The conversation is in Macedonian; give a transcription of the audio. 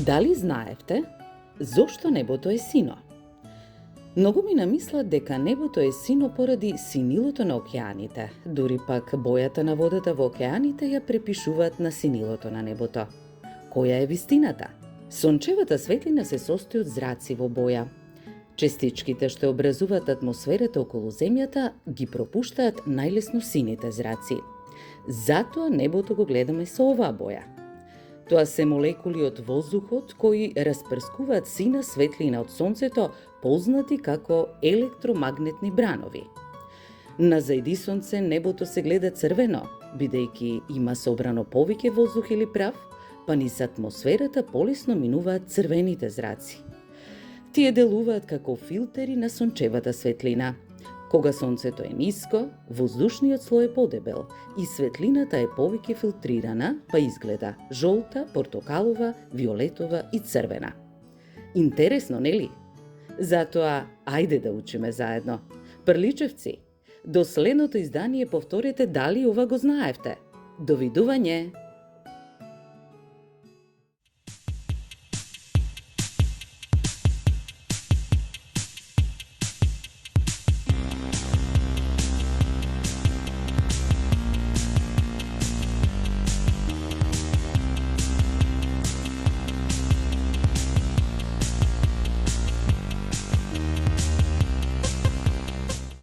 Дали знаевте зошто небото е сино? Многу ми намислат дека небото е сино поради синилото на океаните, дури пак бојата на водата во океаните ја препишуваат на синилото на небото. Која е вистината? Сончевата светлина се состои од зраци во боја. Частичките што образуваат атмосферата околу Земјата ги пропуштаат најлесно сините зраци. Затоа небото го гледаме со оваа боја. Тоа се молекули од воздухот кои распрскуваат сина светлина од Сонцето, познати како електромагнетни бранови. На зајди Сонце небото се гледа црвено, бидејќи има собрано повеќе воздух или прав, па низ атмосферата полесно минуваат црвените зраци. Тие делуваат како филтери на сончевата светлина. Кога Сонцето е ниско, воздушниот слој е подебел и светлината е повеќе филтрирана, па изгледа жолта, портокалова, виолетова и црвена. Интересно, нели? Затоа, ајде да учиме заедно. Прличевци, до следното издание повторете дали ова го знаевте. Довидување!